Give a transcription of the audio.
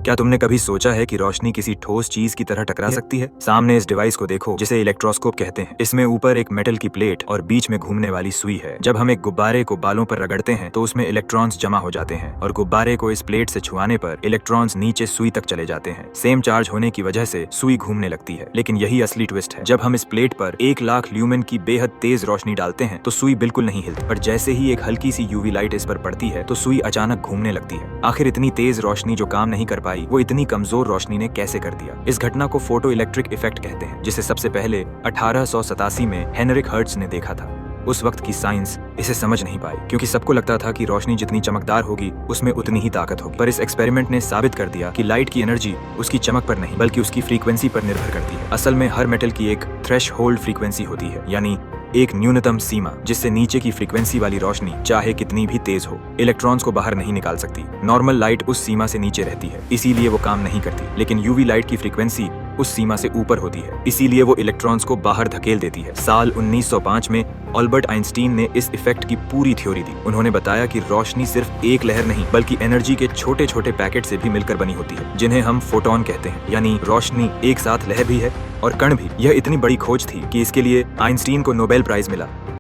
क्या तुमने कभी सोचा है कि रोशनी किसी ठोस चीज की तरह टकरा सकती है? सामने इस डिवाइस को देखो जिसे इलेक्ट्रोस्कोप कहते हैं। इसमें ऊपर एक मेटल की प्लेट और बीच में घूमने वाली सुई है। जब हम एक गुब्बारे को बालों पर रगड़ते हैं तो उसमें इलेक्ट्रॉन्स जमा हो जाते हैं और गुब्बारे को इस प्लेट से छुआने पर इलेक्ट्रॉन्स नीचे सुई तक चले जाते हैं। सेम चार्ज होने की वजह से सुई घूमने लगती है। लेकिन यही असली ट्विस्ट है। जब हम इस प्लेट पर 1,00,000 ल्यूमेन की बेहद तेज रोशनी डालते हैं तो सुई बिल्कुल नहीं हिलती, पर जैसे ही एक हल्की सी यूवी लाइट इस पर पड़ती है तो सुई अचानक घूमने लगती है। आखिर इतनी तेज रोशनी जो काम नहीं कर पाई वो इतनी कमजोर रोशनी ने कैसे कर दिया? इस घटना को फोटो इलेक्ट्रिक इफेक्ट कहते हैं, जिसे सबसे पहले 1887 में हेनरिक हर्ट्ज ने देखा था। उस वक्त की साइंस इसे समझ नहीं पाई क्योंकि सबको लगता था कि रोशनी जितनी चमकदार होगी उसमें उतनी ही ताकत होगी। पर इस एक्सपेरिमेंट ने साबित कर दिया कि लाइट की एनर्जी उसकी चमक पर नहीं बल्कि उसकी फ्रीक्वेंसी पर निर्भर करती है। असल में हर मेटल की एक थ्रेश होल्ड फ्रीक्वेंसी होती है, यानी एक न्यूनतम सीमा जिससे नीचे की फ्रीक्वेंसी वाली रोशनी चाहे कितनी भी तेज हो इलेक्ट्रॉन्स को बाहर नहीं निकाल सकती। नॉर्मल लाइट उस सीमा से नीचे रहती है, इसीलिए वो काम नहीं करती। लेकिन यूवी लाइट की फ्रीक्वेंसी उस सीमा से ऊपर होती है, इसीलिए वो इलेक्ट्रॉन्स को बाहर धकेल देती है। साल 1905 में अल्बर्ट आइंस्टीन ने इस इफेक्ट की पूरी थ्योरी दी। उन्होंने बताया कि रोशनी सिर्फ एक लहर नहीं बल्कि एनर्जी के छोटे छोटे पैकेट से भी मिलकर बनी होती है, जिन्हें हम फोटोन कहते हैं। यानी रोशनी एक साथ लहर भी है और कण भी। यह इतनी बड़ी खोज थी कि इसके लिए आइंस्टीन को नोबेल प्राइज मिला।